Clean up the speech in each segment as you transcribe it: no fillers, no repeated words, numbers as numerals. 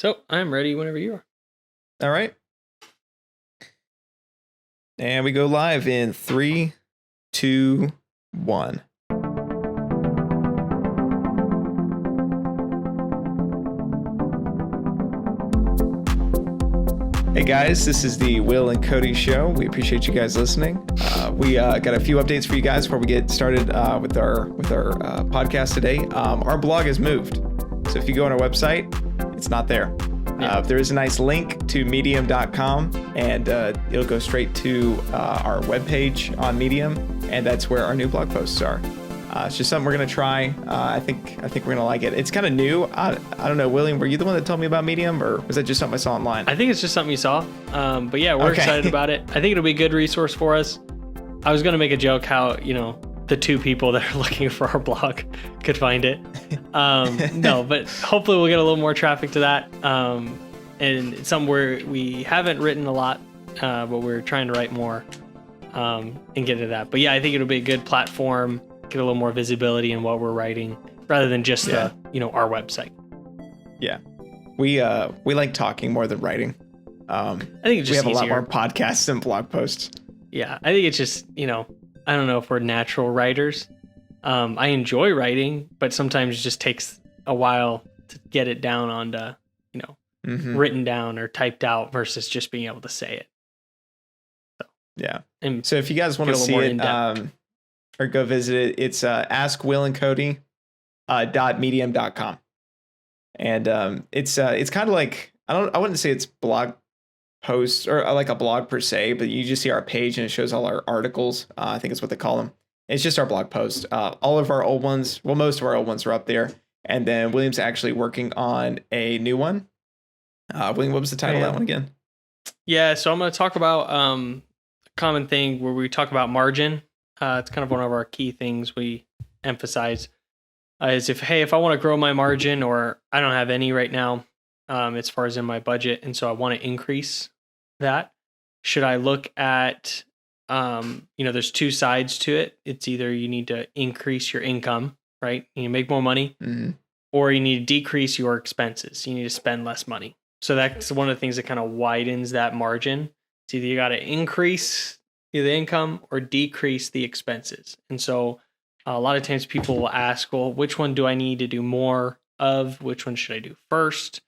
So I'm ready whenever you are. All right. And we go live in 3, 2, 1. Hey guys, this is the Will and Cody Show. We appreciate you guys listening. We got a few updates for you guys before we get started with our podcast today. Our blog has moved, so if you go on our website, it's not there. There is a nice link to medium.com, and it'll go straight to our webpage on Medium, and that's where our new blog posts are. It's just something we're going to try. I think we're going to like it. It's kind of new. I don't know, William, were you the one that told me about Medium, or was that just something I saw online? I think it's just something you saw. But yeah, we're excited about it. I think it'll be a good resource for us. I was going to make a joke how, the two people that are looking for our blog could find it. No, but hopefully we'll get a little more traffic to that. And it's something where we haven't written a lot, but we're trying to write more and get into that. But yeah, I think it'll be a good platform, get a little more visibility in what we're writing rather than just our website. Yeah. We like talking more than writing. I think it's just we have easier. a lot more podcasts than blog posts. Yeah, I think it's just, I don't know if we're natural writers. I enjoy writing, but sometimes it just takes a while to get it down onto, written down or typed out versus just being able to say it. So, yeah. And so if you guys want to see it or go visit it, it's askwillandcody.medium.com. And it's kind of like, I wouldn't say it's blog posts or like a blog per se, but you just see our page and it shows all our articles. I think it's what they call them. It's just our blog post. All of our old ones, well, most of our old ones are up there. And then William's actually working on a new one. William, what was the title of that one again? Yeah, so I'm going to talk about a common thing where we talk about margin. It's kind of one of our key things we emphasize is if I want to grow my margin or I don't have any right now as far as in my budget, and so I want to increase that, should I look at, there's two sides to it. It's either you need to increase your income, right? You make more money, or you need to decrease your expenses. You need to spend less money. So that's one of the things that kind of widens that margin. It's either you got to increase the income or decrease the expenses. And so a lot of times people will ask, well, which one do I need to do more of? Which one should I do first?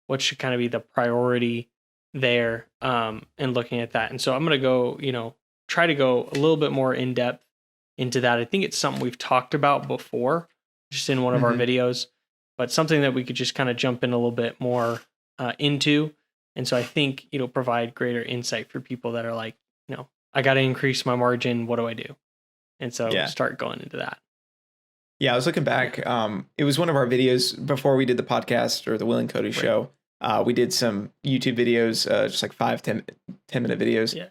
What should kind of be the priority there and looking at that? And so I'm going to go, try to go a little bit more in depth into that. I think it's something we've talked about before, just in one of our videos, but something that we could just kind of jump in a little bit more into. And so I think it'll provide greater insight for people that are like, I got to increase my margin. What do I do? And so start going into that. Yeah, I was looking back. It was one of our videos before we did the podcast or the Will and Cody Show. We did some YouTube videos, just like 5-10 minute videos. Yeah.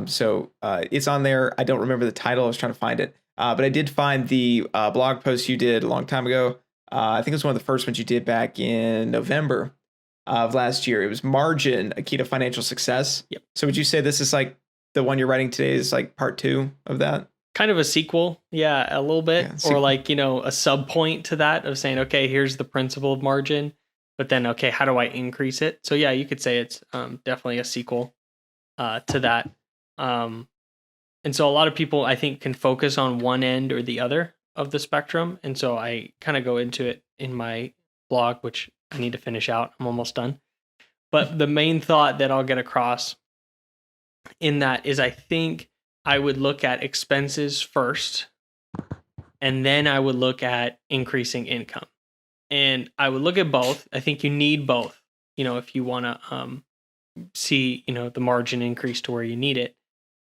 So it's on there. I don't remember the title. I was trying to find it. But I did find the blog post you did a long time ago. I think it was one of the first ones you did back in November of last year. It was Margin, a Key to Financial Success. Yep. So would you say this is like the one you're writing today is like part 2 of that? Kind of a sequel. Yeah, a little bit. Yeah, or like, a sub point to that of saying, okay, here's the principle of margin. But then, okay, how do I increase it? So yeah, you could say it's definitely a sequel to that. And so a lot of people, I think, can focus on one end or the other of the spectrum. And so I kind of go into it in my blog, which I need to finish out. I'm almost done. But the main thought that I'll get across in that is I think I would look at expenses first, and then I would look at increasing income. And I would look at both. I think you need both, if you want to see, the margin increase to where you need it.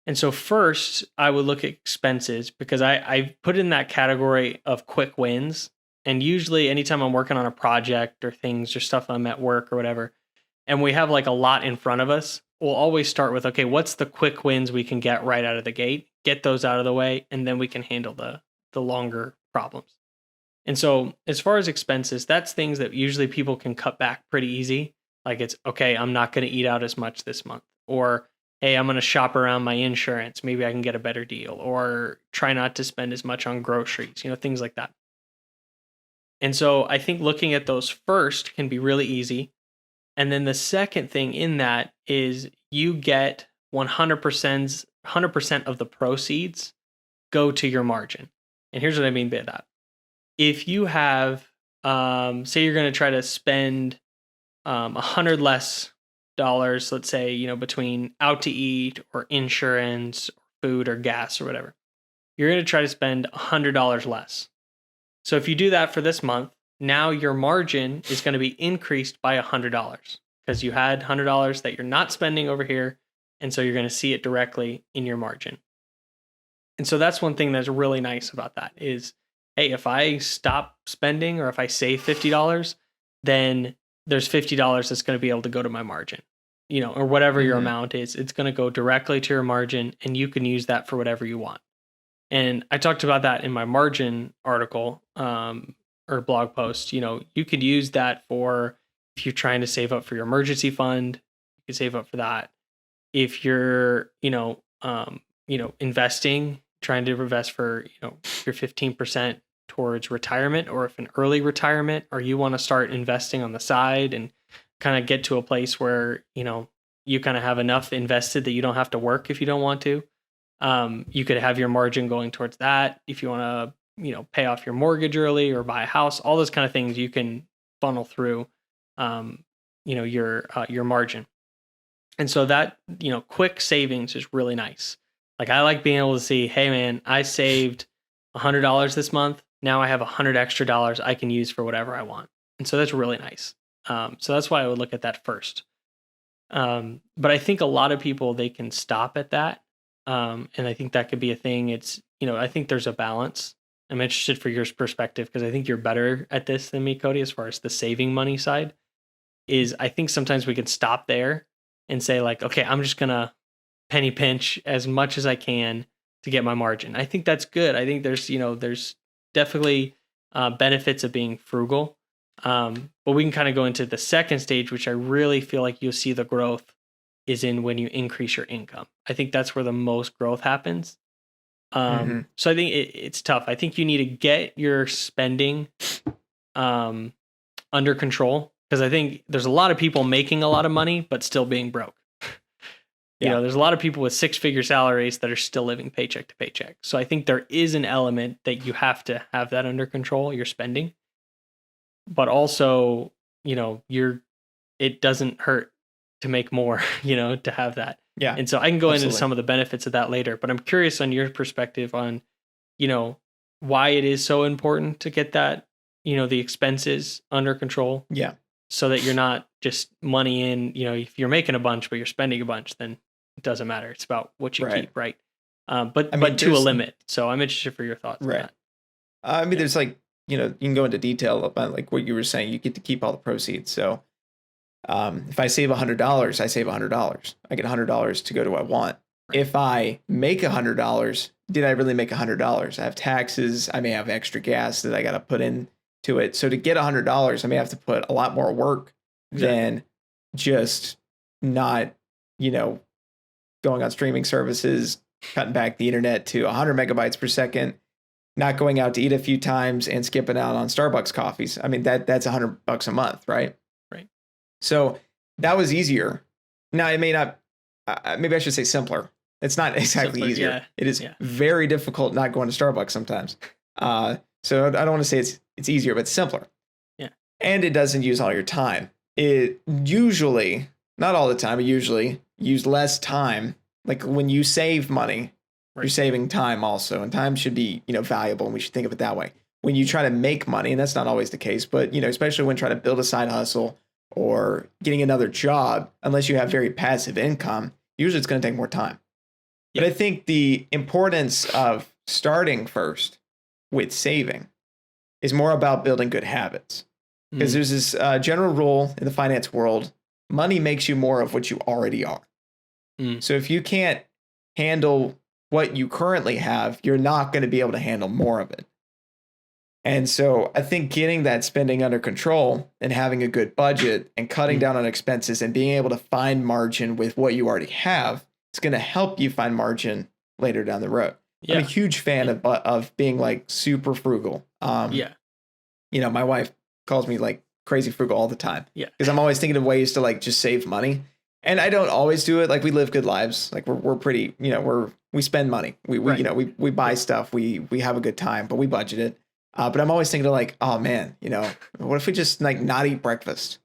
And so first, I would look at expenses because I put in that category of quick wins. And usually anytime I'm working on a project or things or stuff I'm at work or whatever, and we have like a lot in front of us, we'll always start with, okay, what's the quick wins we can get right out of the gate, get those out of the way, and then we can handle the longer problems. And so as far as expenses, that's things that usually people can cut back pretty easy. Like it's, okay, I'm not going to eat out as much this month. Or, hey, I'm going to shop around my insurance. Maybe I can get a better deal. Or try not to spend as much on groceries, things like that. And so I think looking at those first can be really easy. And then the second thing in that is you get 100% of the proceeds go to your margin. And here's what I mean by that. If you have, say you're going to try to spend $100 less, let's say, between out to eat or insurance, or food or gas or whatever, you're going to try to spend $100 less. So if you do that for this month, now your margin is going to be increased by $100 because you had $100 that you're not spending over here. And so you're going to see it directly in your margin. And so that's one thing that's really nice about that is, hey, if I stop spending or if I save $50, then there's $50 that's going to be able to go to my margin, or whatever your amount is. It's going to go directly to your margin and you can use that for whatever you want. And I talked about that in my margin article or blog post. You could use that for if you're trying to save up for your emergency fund, you can save up for that. If you're, investing, trying to invest for, your 15% towards retirement, or if an early retirement, or you want to start investing on the side and kind of get to a place where, you kind of have enough invested that you don't have to work if you don't want to. You could have your margin going towards that. If you want to, pay off your mortgage early or buy a house, all those kind of things you can funnel through, your margin. And so that, quick savings is really nice. Like I like being able to see, hey man, I saved $100 this month. Now I have $100 extra I can use for whatever I want. And so that's really nice. So that's why I would look at that first. But I think a lot of people, they can stop at that. And I think that could be a thing. It's, I think there's a balance. I'm interested for your perspective because I think you're better at this than me, Cody, as far as the saving money side is. I think sometimes we can stop there and say like, okay, I'm just going to penny pinch as much as I can to get my margin. I think that's good. I think there's definitely benefits of being frugal. But we can kind of go into the second stage, which I really feel like you'll see the growth is in when you increase your income. I think that's where the most growth happens. So I think it's tough. I think you need to get your spending under control because I think there's a lot of people making a lot of money, but still being broke. There's a lot of people with 6-figure salaries that are still living paycheck to paycheck. So I think there is an element that you have to have that under control, your spending. But also, it doesn't hurt to make more, to have that. Yeah. And so I can go into some of the benefits of that later, but I'm curious on your perspective on, why it is so important to get that, the expenses under control. Yeah. So that you're not just money in, if you're making a bunch, but you're spending a bunch, then it doesn't matter. It's about what you keep, right? But to a limit. So I'm interested for your thoughts on that. There's like, you can go into detail about like what you were saying. You get to keep all the proceeds. So if I save $100, I save $100. I get $100 to go to what I want. Right. If I make $100, did I really make $100? I have taxes. I may have extra gas that I got to put in to it. So to get $100, I may have to put a lot more work than just not, going on streaming services, cutting back the internet to 100 megabytes per second, not going out to eat a few times and skipping out on Starbucks coffees. I mean, that's $100 a month, right? Right. So that was easier. Now it may not, maybe I should say simpler. It's not exactly easier. Yeah. It is very difficult not going to Starbucks sometimes. So I don't want to say it's easier, but it's simpler. Yeah. And it doesn't use all your time. It usually, not all the time, but usually use less time. Like when you save money, you're saving time also. And time should be, valuable. And we should think of it that way. When you try to make money, and that's not always the case, but, especially when trying to build a side hustle or getting another job, unless you have very passive income, usually it's going to take more time. Yeah. But I think the importance of starting first with saving is more about building good habits. Because there's this general rule in the finance world, money makes you more of what you already are. So if you can't handle what you currently have, you're not going to be able to handle more of it. And so I think getting that spending under control and having a good budget and cutting down on expenses and being able to find margin with what you already have, it's going to help you find margin later down the road. Yeah. I'm a huge fan of being like super frugal. My wife calls me like crazy frugal all the time. Yeah. Because I'm always thinking of ways to like just save money. And I don't always do it. Like we live good lives. Like we're pretty, we spend money. We we buy stuff. We have a good time, but we budget it. But I'm always thinking of like, oh man, what if we just like not eat breakfast?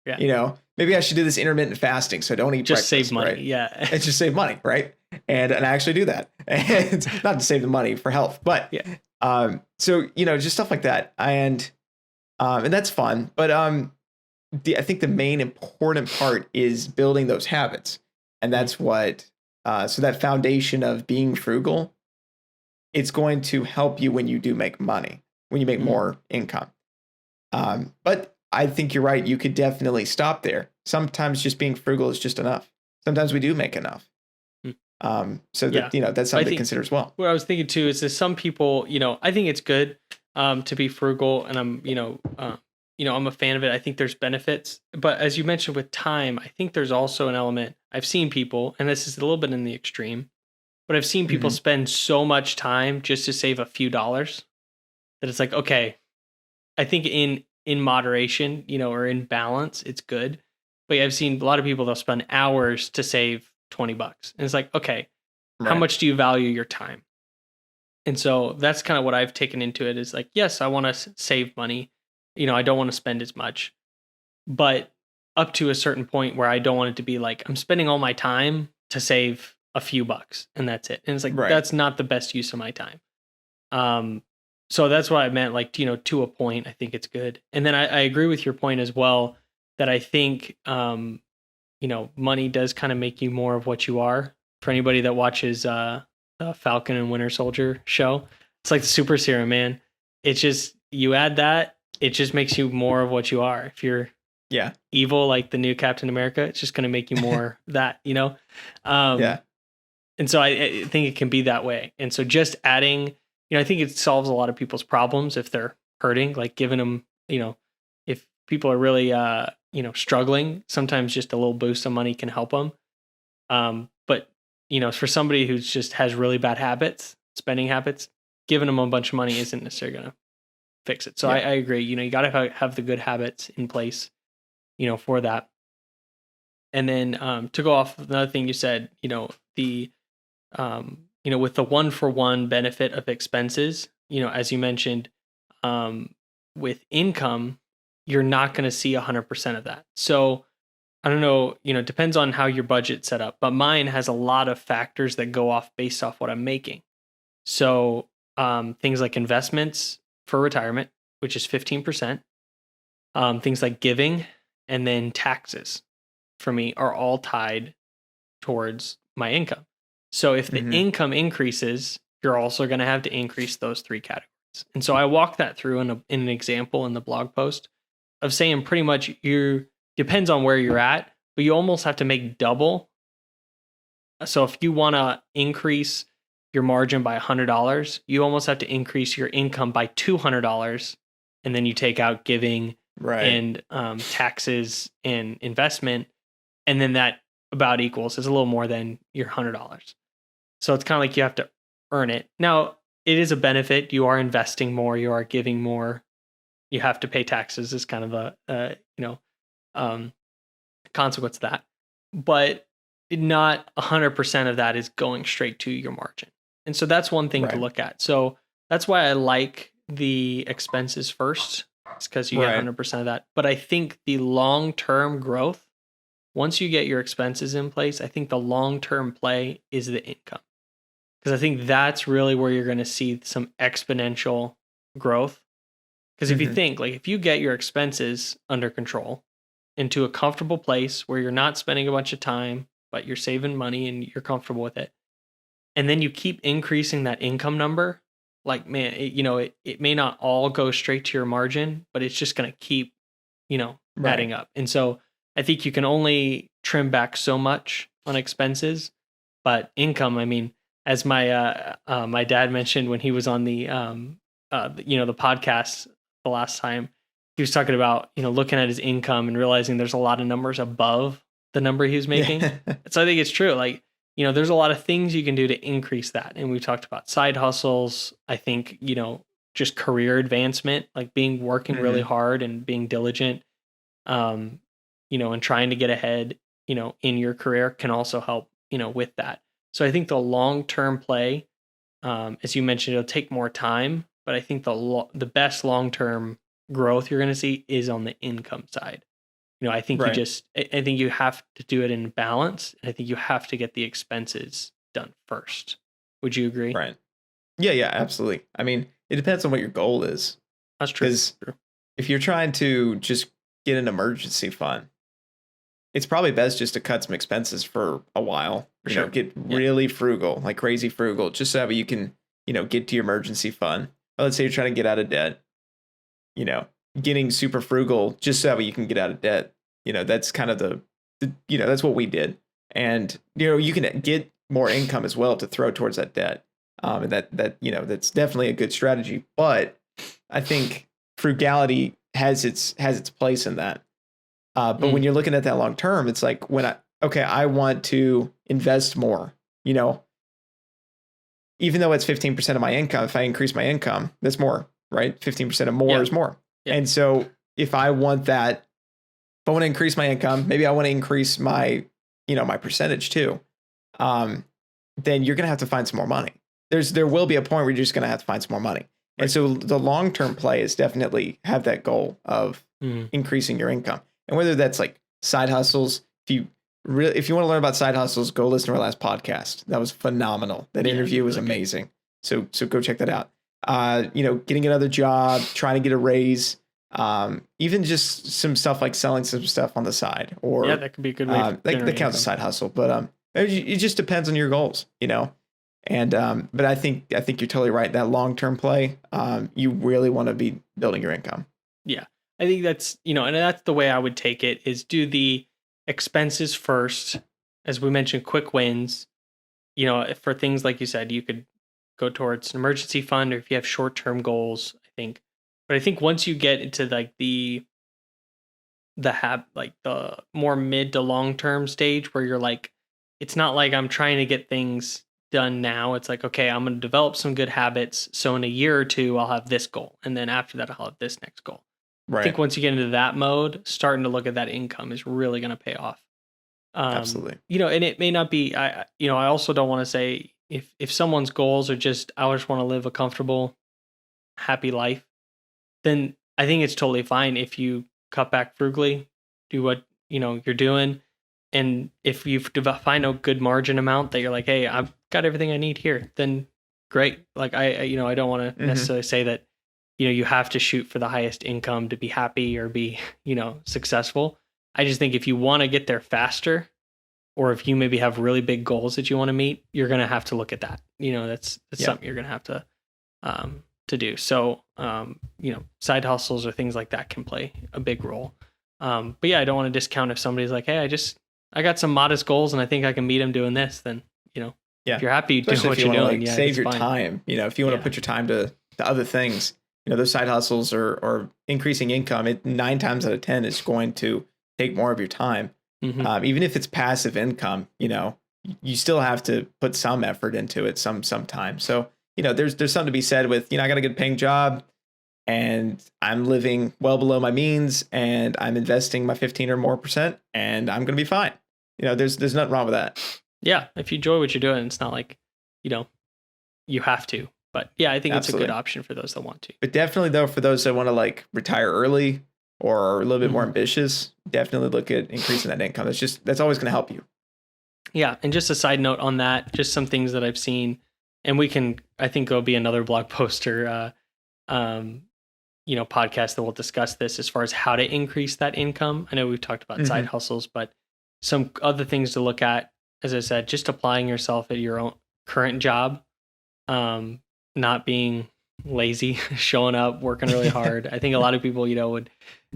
Yeah. Maybe I should do this intermittent fasting so I don't eat just breakfast. Save money. Right? Yeah. It's just save money, right? And I actually do that. And not to save the money for health, but so just stuff like that. And that's fun. But I think the main important part is building those habits. And that's what so that foundation of being frugal, it's going to help you when you do make money, when you make more income. But I think you're right. You could definitely stop there. Sometimes just being frugal is just enough. Sometimes we do make enough. So that, that's something to consider as well. What I was thinking too is that some people, I think it's good to be frugal, and I'm a fan of it. I think there's benefits, but as you mentioned with time, I think there's also an element. I've seen people, and this is a little bit in the extreme, but I've seen people spend so much time just to save a few dollars that it's like, okay, I think in moderation, or in balance, it's good. But I've seen a lot of people, they'll spend hours to save $20. And it's like, okay, how much do you value your time? And so that's kind of what I've taken into it is like, yes, I want to save money. I don't want to spend as much, but up to a certain point where I don't want it to be like, I'm spending all my time to save a few bucks and that's it. And it's like, that's not the best use of my time. So that's what I meant, like, to a point, I think it's good. And then I agree with your point as well, that I think, money does kind of make you more of what you are. For anybody that watches the Falcon and Winter Soldier show, it's like the super serum, man. It's just, you add that, it just makes you more of what you are. If you're evil, like the new Captain America, it's just going to make you more that, And so I think it can be that way. And so just adding, I think it solves a lot of people's problems if they're hurting, like giving them, if people are really, struggling, sometimes just a little boost of money can help them. But, for somebody who just has really bad habits, spending habits, giving them a bunch of money isn't necessarily going to fix it. So I agree. You got to have the good habits in place, for that. And then to go off another thing you said, the, with the 1-for-1 benefit of expenses, as you mentioned, with income, you're not going to see 100% of that. So I don't know, depends on how your budget's set up, but mine has a lot of factors that go off based off what I'm making. So things like investments for retirement, which is 15%, things like giving, and then taxes for me are all tied towards my income. So if the income increases, you're also going to have to increase those three categories. And so I walk that through in an example in the blog post of saying pretty much depends on where you're at, but you almost have to make double. So if you want to increase your margin by $100, you almost have to increase your income by $200. And then you take out giving and taxes and investment. And then that about equals is a little more than your $100. So it's kind of like you have to earn it. Now, it is a benefit. You are investing more. You are giving more. You have to pay taxes. Is kind of a consequence of that. But not 100% of that is going straight to your margin. And so that's one thing to look at. So that's why I like the expenses first. It's because you get 100% of that. But I think the long-term growth, once you get your expenses in place, I think the long-term play is the income. Because I think that's really where you're going to see some exponential growth. Because if you think, like, if you get your expenses under control into a comfortable place where you're not spending a bunch of time, but you're saving money and you're comfortable with it, and then you keep increasing that income number, like, man, it may not all go straight to your margin, but it's just going to keep, adding up. And so I think you can only trim back so much on expenses, but income, I mean, as my my dad mentioned when he was on the the podcast the last time, he was talking about looking at his income and realizing there's a lot of numbers above the number he was making. So I think it's true. Like, there's a lot of things you can do to increase that, and we talked about side hustles. I think just career advancement, like working really hard and being diligent. And trying to get ahead, in your career can also help, with that. So I think the long-term play, as you mentioned, it'll take more time, but I think the best long-term growth you're going to see is on the income side. I think Right. I think you have to do it in balance. And I think you have to get the expenses done first. Would you agree? Right. Yeah, absolutely. I mean, it depends on what your goal is. That's true. Because if you're trying to just get an emergency fund, it's probably best just to cut some expenses for a while. Get really frugal, like crazy frugal, just so that you can, get to your emergency fund. Or let's say you're trying to get out of debt, getting super frugal just so that you can get out of debt. That's kind of that's what we did. And, you can get more income as well to throw towards that debt. And that's definitely a good strategy. But I think frugality has its place in that. But when you're looking at that long term, it's like I want to invest more, even though it's 15% of my income, if I increase my income, that's more, right? 15% of more is more. Yeah. And so if I want to increase my income, maybe I want to increase my, my percentage too. Then you're going to have to find some more money. There will be a point where you're just going to have to find some more money. Right. And so the long-term play is definitely have that goal of increasing your income. And whether that's like side hustles, if you want to learn about side hustles, go listen to our last podcast. That was phenomenal. That interview was amazing. So go check that out. Getting another job, trying to get a raise, even just some stuff like selling some stuff on the side, or that could be a good way. That counts as side hustle, but it just depends on your goals, And but I think you're totally right. That long-term play, you really want to be building your income. Yeah. I think that's, and that's the way I would take it, is do the expenses first. As we mentioned, quick wins, for things like you said, you could go towards an emergency fund, or if you have short-term goals, I think. But I think once you get into like the more mid to long-term stage where you're like, it's not like I'm trying to get things done now. It's like, okay, I'm going to develop some good habits. So in a year or two, I'll have this goal. And then after that, I'll have this next goal. Right. I think once you get into that mode, starting to look at that income is really going to pay off. Absolutely. And it may not be, I also don't want to say if someone's goals are just, I just want to live a comfortable, happy life, then I think it's totally fine if you cut back frugally, do what, you're doing. And if you find a good margin amount that you're like, hey, I've got everything I need here, then great. Like I don't want to necessarily say that, you have to shoot for the highest income to be happy or be, successful. I just think if you want to get there faster, or if you maybe have really big goals that you want to meet, you're going to have to look at that. That's something you're going to have to do. So, side hustles or things like that can play a big role. But yeah, I don't want to discount if somebody's like, hey, I got some modest goals and I think I can meet them doing this, then, if you're happy doing what you're doing, save your time. If you want to put your time to other things, those side hustles or increasing income, 9 times out of 10 is going to take more of your time. Mm-hmm. Even if it's passive income, you still have to put some effort into it sometime. So, there's something to be said with, I got a good paying job and I'm living well below my means and I'm investing my 15 or more percent and I'm going to be fine. There's nothing wrong with that. Yeah. If you enjoy what you're doing, it's not like, you have to. But yeah, I think Absolutely. It's a good option for those that want to. But definitely, though, for those that want to like retire early or are a little bit more ambitious, definitely look at increasing that income. That's always going to help you. Yeah. And just a side note on that, just some things that I've seen, and I think there'll be another blog post or, podcast that will discuss this as far as how to increase that income. I know we've talked about side hustles, but some other things to look at, as I said, just applying yourself at your own current job. Not being lazy, showing up, working really hard. I think a lot of people, would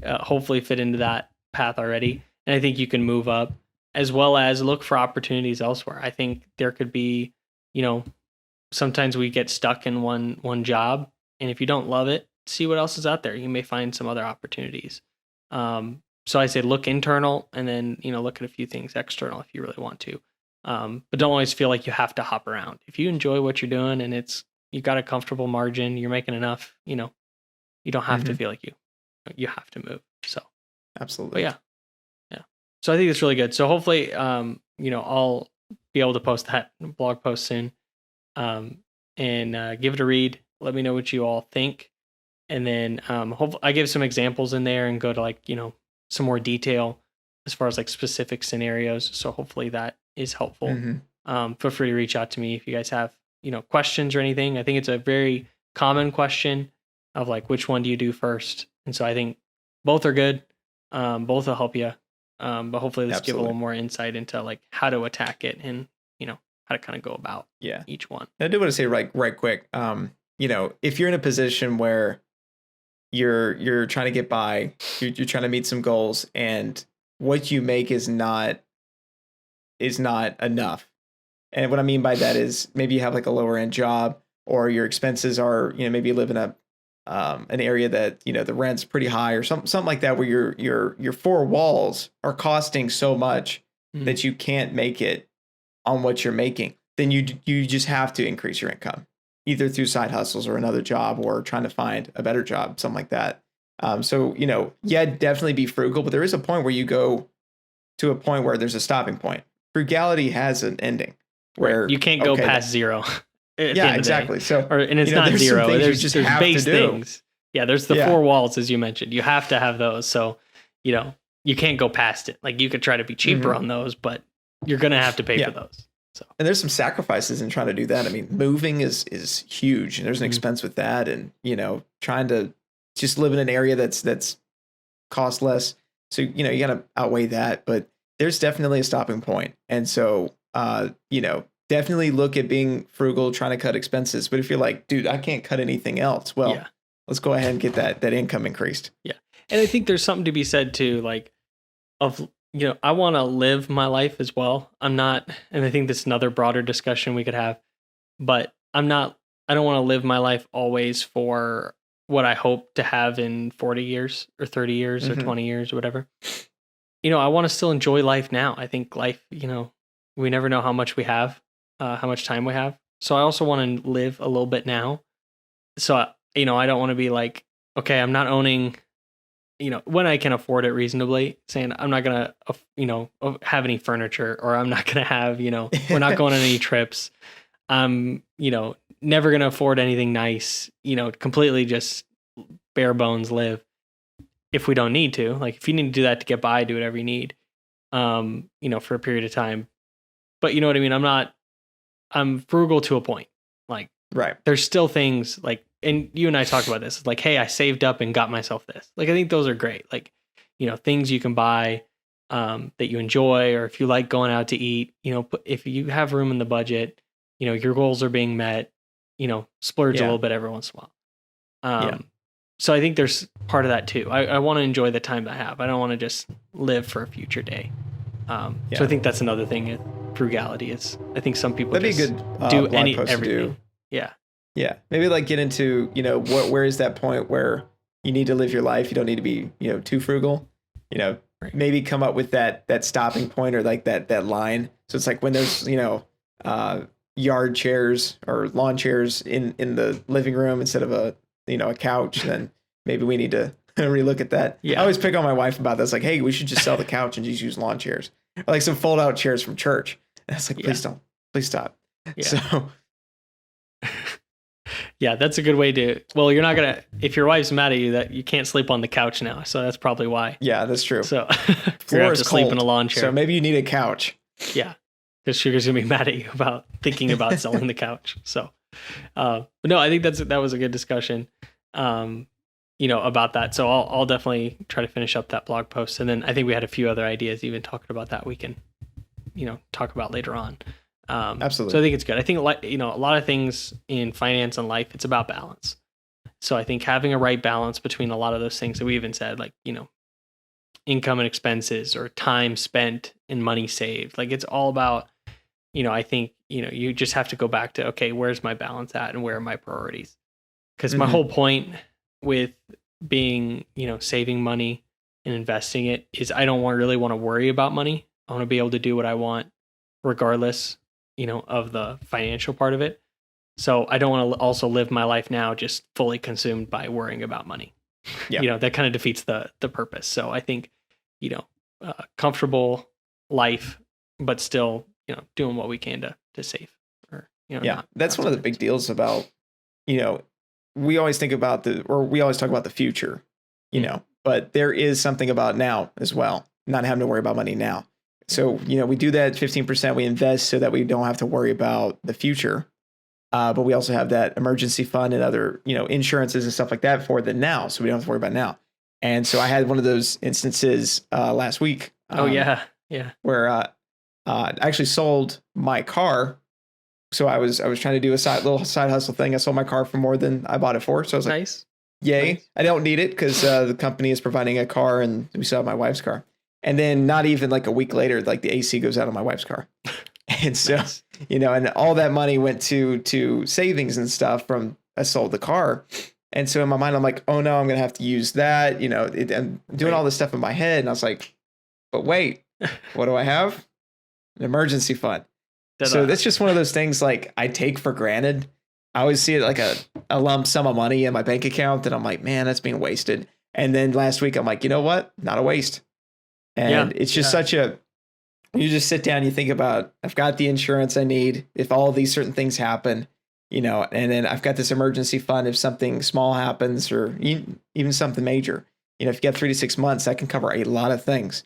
hopefully fit into that path already. And I think you can move up as well as look for opportunities elsewhere. I think there could be, sometimes we get stuck in one job. And if you don't love it, see what else is out there. You may find some other opportunities. So I say look internal and then, look at a few things external if you really want to. But don't always feel like you have to hop around. If you enjoy what you're doing and you got a comfortable margin, you're making enough, you don't have to feel like you have to move. So Absolutely. But yeah. So I think it's really good. So hopefully, I'll be able to post that blog post soon, and give it a read. Let me know what you all think. And then hopefully I give some examples in there and go to some more detail as far as like specific scenarios. So hopefully that is helpful. Mm-hmm. Feel free to reach out to me if you guys have, questions or anything. I think it's a very common question of like, which one do you do first? And so I think both are good. Both will help you. But hopefully let's give a little more insight into like how to attack it and, how to kind of go about each one. I do want to say right quick, if you're in a position where you're trying to get by, you're trying to meet some goals, and what you make is not enough. And what I mean by that is maybe you have like a lower end job, or your expenses are, maybe you live in an area that, the rent's pretty high, or something like that, where your four walls are costing so much that you can't make it on what you're making. Then you just have to increase your income, either through side hustles or another job, or trying to find a better job, something like that. So, definitely be frugal, but there is a point where you go to a point where there's a stopping point. Frugality has an ending where you can't go past zero. Yeah, exactly. So, and it's not zero. There's base things. Yeah, there's the four walls, as you mentioned. You have to have those. So, you can't go past it. Like, you could try to be cheaper on those, but you're going to have to pay for those. So, and there's some sacrifices in trying to do that. I mean, moving is huge, and there's an expense with that, and trying to just live in an area that's cost less. So you got to outweigh that, but there's definitely a stopping point, and so definitely look at being frugal, trying to cut expenses. But if you're like, dude, I can't cut anything else, well, let's go ahead and get that income increased. Yeah, and I think there's something to be said too, like of. I want to live my life as well. I'm not, and I think this is another broader discussion we could have, but I don't want to live my life always for what I hope to have in 40 years or 30 years or 20 years or whatever. I want to still enjoy life now. I think life, we never know how much we have, how much time we have. So I also want to live a little bit now. So, I don't want to be like, okay, I'm not owning, when I can afford it reasonably, saying I'm not going to, have any furniture, or I'm not going to have, we're not going on any trips. I'm, never going to afford anything nice, completely just bare bones live if we don't need to. Like, if you need to do that to get by, do whatever you need, for a period of time. But you know what I mean? I'm frugal to a point. Like, right. There's still things like, and you and I talked about this. It's like, hey, I saved up and got myself this. Like, I think those are great. Like, things you can buy that you enjoy, or if you like going out to eat, if you have room in the budget, your goals are being met, splurge a little bit every once in a while. So I think there's part of that too. I want to enjoy the time that I have. I don't want to just live for a future day. So I think that's another thing. Frugality is. I think some people that'd just be a good do everything. Yeah. Yeah. Maybe like get into, where is that point where you need to live your life? You don't need to be, too frugal, maybe come up with that stopping point, or like that line. So it's like when there's, yard chairs or lawn chairs in the living room instead of a couch, then maybe we need to relook at that. Yeah. I always pick on my wife about this. Like, hey, we should just sell the couch and just use lawn chairs, or like some fold out chairs from church. And it's like, please stop. Yeah. So yeah, that's a good way to, well, you're not going to, if your wife's mad at you that you can't sleep on the couch now. So that's probably why. Yeah, that's true. So you're going to sleep in a lawn chair. So maybe you need a couch. Yeah. Because Sugar's going to be mad at you about thinking about selling the couch. So, but no, I think that was a good discussion, about that. So I'll definitely try to finish up that blog post. And then I think we had a few other ideas even talking about that we can, talk about later on. Absolutely. So I think it's good. I think, a lot of things in finance and life, it's about balance. So I think having a right balance between a lot of those things that we even said, like, income and expenses, or time spent and money saved. Like, it's all about, I think, you just have to go back to, okay, where's my balance at and where are my priorities? Because my whole point with being, saving money and investing it is I don't really want to worry about money. I want to be able to do what I want regardless, of the financial part of it. So I don't want to also live my life now just fully consumed by worrying about money. Yeah. That kind of defeats the purpose. So I think comfortable life, but still, doing what we can to save or, that's one of the big deals about, we always think about we always talk about the future, but there is something about now as well, not having to worry about money now. So, we do that 15%, we invest so that we don't have to worry about the future. But we also have that emergency fund and other, insurances and stuff like that for the now. So we don't have to worry about now. And so I had one of those instances last week. Yeah. Where I actually sold my car. So I was trying to do a little side hustle thing. I sold my car for more than I bought it for. So I was like, nice. Yay. Nice. I don't need it because the company is providing a car and we still have my wife's car. And then not even like a week later, like the AC goes out on my wife's car. And so, nice. And all that money went to savings and stuff from I sold the car. And so in my mind, I'm like, oh no, I'm going to have to use that. I'm doing all this stuff in my head. And I was like, but wait, what do I have? An emergency fund. So that's just one of those things like I take for granted. I always see it like a lump sum of money in my bank account. And I'm like, man, that's being wasted. And then last week, I'm like, you know what? Not a waste. And it's just you just sit down, you think about, I've got the insurance I need if all these certain things happen, and then I've got this emergency fund if something small happens or even something major. If you get 3 to 6 months, that can cover a lot of things.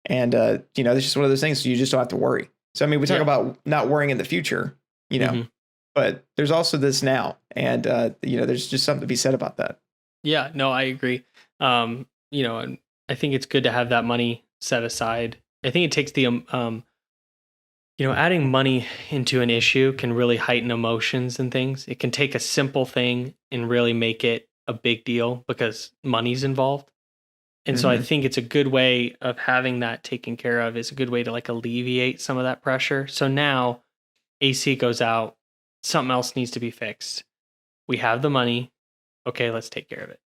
And, it's just one of those things. So you just don't have to worry. So, I mean, we talk about not worrying in the future, but there's also this now. And, there's just something to be said about that. Yeah, no, I agree. And I think it's good to have that money set aside. I think it takes the, adding money into an issue can really heighten emotions and things. It can take a simple thing and really make it a big deal because money's involved. And so I think it's a good way of having that taken care of is a good way to like alleviate some of that pressure. So now AC goes out, something else needs to be fixed. We have the money. Okay, let's take care of it.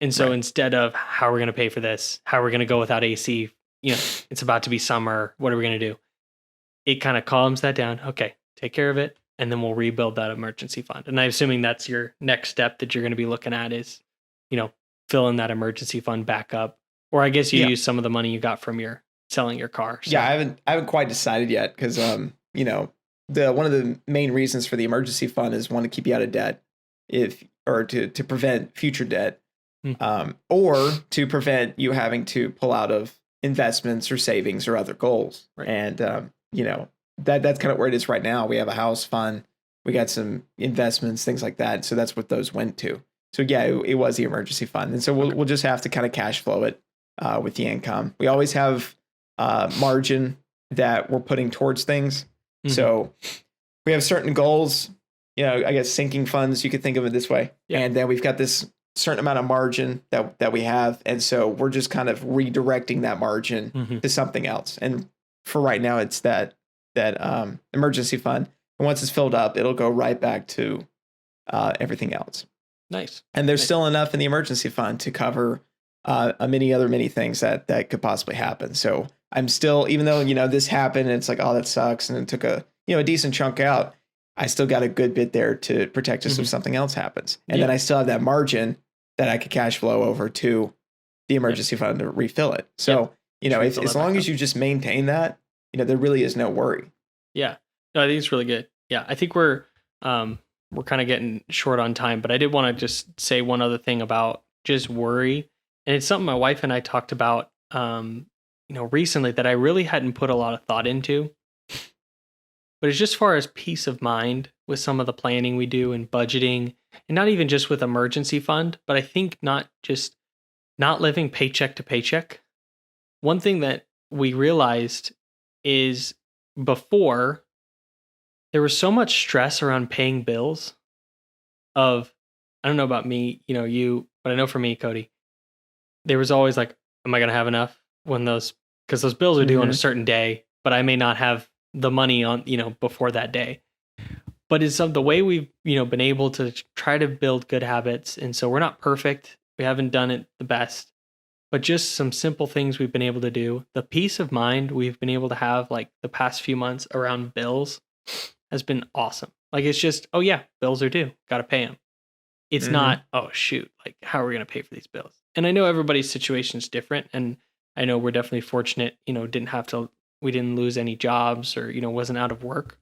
And so instead of how we're going to pay for this, how we're going to go without AC, it's about to be summer. What are we going to do? It kind of calms that down. Okay, take care of it. And then we'll rebuild that emergency fund. And I'm assuming that's your next step that you're going to be looking at is, filling that emergency fund back up. Or I guess you use some of the money you got from selling your car. So. Yeah, I haven't quite decided yet because, one of the main reasons for the emergency fund is one to keep you out of debt to prevent future debt. Or to prevent you having to pull out of investments or savings or other goals. Right. And, that's kind of where it is right now. We have a house fund. We got some investments, things like that. So that's what those went to. So yeah, it was the emergency fund. And so we'll just have to kind of cash flow it with the income. We always have margin that we're putting towards things. So we have certain goals, I guess sinking funds, you could think of it this way. Yeah. And then we've got this certain amount of margin that we have. And so we're just kind of redirecting that margin to something else. And for right now, it's that emergency fund. And once it's filled up, it'll go right back to everything else. Nice. And there's still enough in the emergency fund to cover many things that could possibly happen. So I'm still, even though, this happened and it's like, oh, that sucks. And it took a decent chunk out. I still got a good bit there to protect us if something else happens. And then I still have that margin that I could cash flow over to the emergency fund to refill it. So, as long as you just maintain that, there really is no worry. Yeah. No, I think it's really good. Yeah. I think we're kind of getting short on time, but I did want to just say one other thing about just worry. And it's something my wife and I talked about, recently that I really hadn't put a lot of thought into. But it's just as far as peace of mind with some of the planning we do and budgeting, and not even just with emergency fund, but I think not living paycheck to paycheck. One thing that we realized is before there was so much stress around paying bills I don't know about me, you, but I know for me, Cody, there was always like, am I going to have enough because those bills are due on a certain day, but I may not have the money on, before that day. But it's the way we've, been able to try to build good habits. And so we're not perfect. We haven't done it the best, but just some simple things we've been able to do. The peace of mind we've been able to have like the past few months around bills has been awesome. Like it's just, oh yeah, bills are due. Got to pay them. It's not, oh shoot, like how are we going to pay for these bills? And I know everybody's situation is different. And I know we're definitely fortunate, we didn't lose any jobs or, wasn't out of work.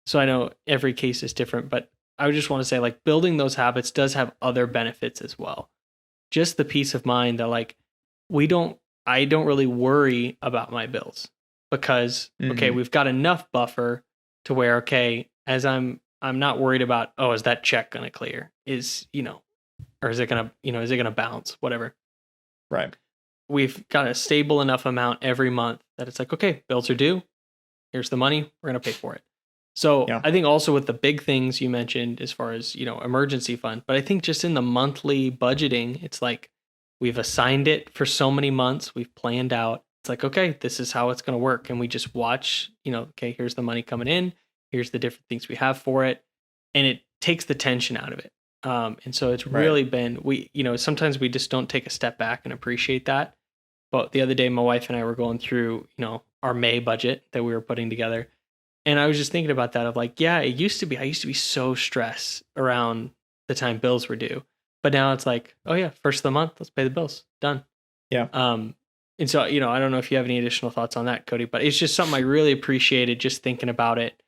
So I know every case is different, but I would just want to say like building those habits does have other benefits as well. Just the peace of mind that like I don't really worry about my bills because, okay, we've got enough buffer to where, okay, as I'm not worried about, oh, is that check going to clear? Or is it going to bounce? Whatever. Right. We've got a stable enough amount every month that it's like, okay, bills are due. Here's the money. We're going to pay for it. So I think also with the big things you mentioned as far as, emergency fund, but I think just in the monthly budgeting, it's like we've assigned it for so many months. We've planned out. It's like, okay, this is how it's going to work. And we just watch, okay, here's the money coming in. Here's the different things we have for it. And it takes the tension out of it. And so it's really been, sometimes we just don't take a step back and appreciate that. But the other day, my wife and I were going through, our May budget that we were putting together. And I was just thinking about that of like, yeah, I used to be so stressed around the time bills were due. But now it's like, oh yeah, first of the month, let's pay the bills. Done. Yeah. And so, I don't know if you have any additional thoughts on that, Cody, but it's just something I really appreciated just thinking about it.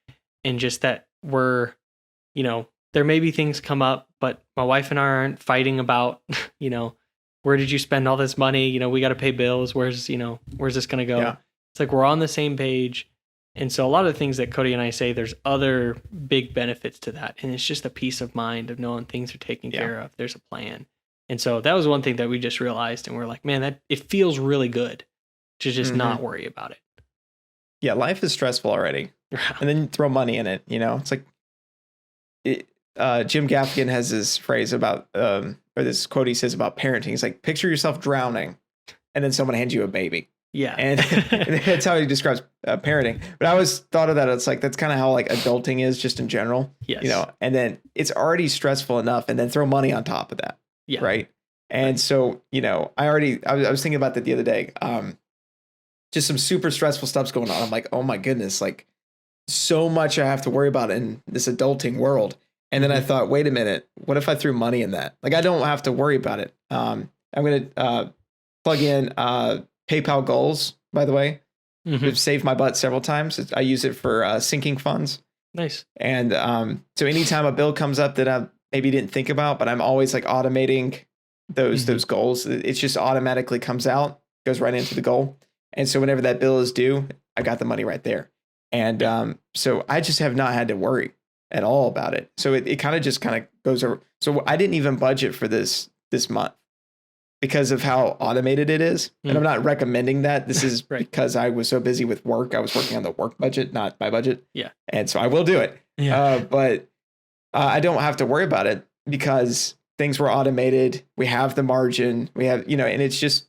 And just that we're, there may be things come up, but my wife and I aren't fighting about, where did you spend all this money? We got to pay bills. Where's this going to go? Yeah. It's like we're on the same page. And so a lot of the things that Cody and I say, there's other big benefits to that. And it's just a peace of mind of knowing things are taken care of. There's a plan. And so that was one thing that we just realized. And we're like, man, that it feels really good to just not worry about it. Yeah, life is stressful already. And then you throw money in it, It's like Jim Gaffigan has this phrase about, or this quote he says about parenting. He's like, picture yourself drowning and then someone hands you a baby. Yeah. And that's how he describes parenting. But I always thought of that. It's like, that's kind of how like adulting is just in general, and then it's already stressful enough and then throw money on top of that. Yeah. Right. And so, I was thinking about that the other day. Just some super stressful stuff's going on. I'm like, oh my goodness, like so much I have to worry about in this adulting world. And then I thought, wait a minute, what if I threw money in that? Like, I don't have to worry about it. I'm going to plug in PayPal goals, by the way. It's saved my butt several times. I use it for sinking funds. Nice. And so anytime a bill comes up that I maybe didn't think about, but I'm always like automating those goals. It just automatically comes out, goes right into the goal. And so whenever that bill is due, I got the money right there. And so I just have not had to worry at all about it. So it kind of goes over. So I didn't even budget for this month because of how automated it is. And I'm not recommending that. This is because I was so busy with work. I was working on the work budget, not my budget. Yeah. And so I will do it. Yeah. But I don't have to worry about it because things were automated. We have the margin. We have, and it's just,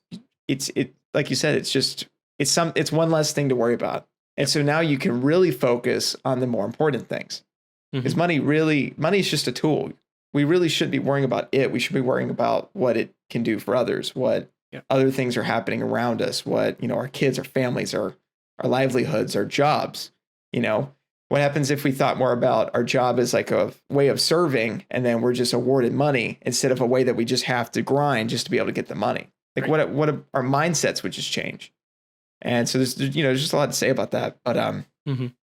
it's like you said, it's one less thing to worry about. And so now you can really focus on the more important things. Because money is just a tool. We really shouldn't be worrying about it. We should be worrying about what it can do for others, what other things are happening around us, what, our kids, our families, our livelihoods, our jobs. What happens if we thought more about our job as like a way of serving and then we're just awarded money instead of a way that we just have to grind just to be able to get the money? Like what our mindsets would just change. And so there's just a lot to say about that. But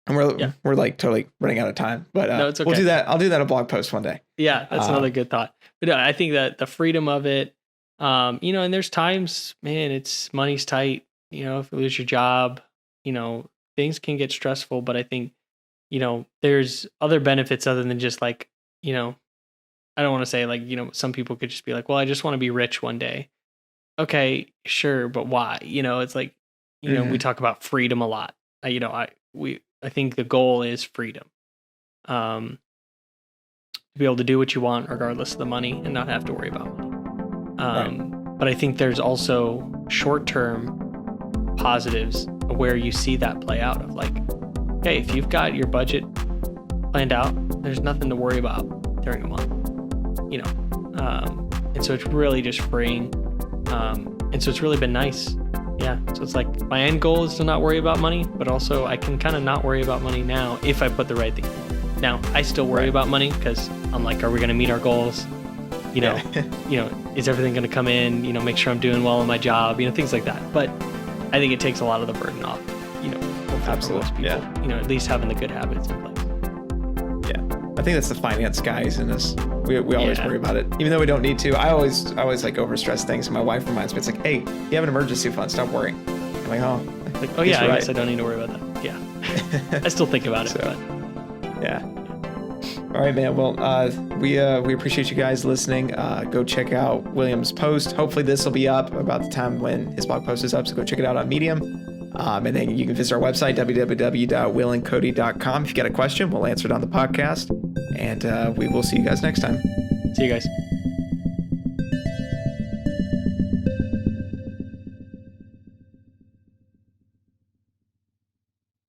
and we're like totally running out of time, but no, it's okay. We'll do that. I'll do that a blog post one day. Yeah, that's another good thought. But no, I think that the freedom of it, and there's times, man, money's tight. If you lose your job, things can get stressful. But I think, there's other benefits other than just like, I don't want to say like, some people could just be like, well, I just want to be rich one day. Okay, sure, but why? It's like, we talk about freedom a lot. I think the goal is freedom. To be able to do what you want regardless of the money and not have to worry about money. But I think there's also short-term positives where you see that play out of like, hey, if you've got your budget planned out, there's nothing to worry about during a month, and so it's really just freeing. And so it's really been nice. Yeah. So it's like my end goal is to not worry about money, but also I can kind of not worry about money now if I put the right thing. Now I still worry about money because I'm like, are we going to meet our goals? Is everything going to come in, make sure I'm doing well in my job, things like that. But I think it takes a lot of the burden off, Absolutely. For most people, at least having the good habits in place. Yeah. I think that's the finance guys in us. We always worry about it, even though we don't need to. I always like overstress things. And my wife reminds me, it's like, hey, you have an emergency fund, stop worrying. I'm like, oh. I guess I don't need to worry about that. Yeah. I still think about it, but. Yeah. All right, man. Well, we appreciate you guys listening. Go check out William's post. Hopefully this will be up about the time when his blog post is up. So go check it out on Medium. And then you can visit our website, www.willandcody.com. If you got a question, we'll answer it on the podcast. And we will see you guys next time. See you guys.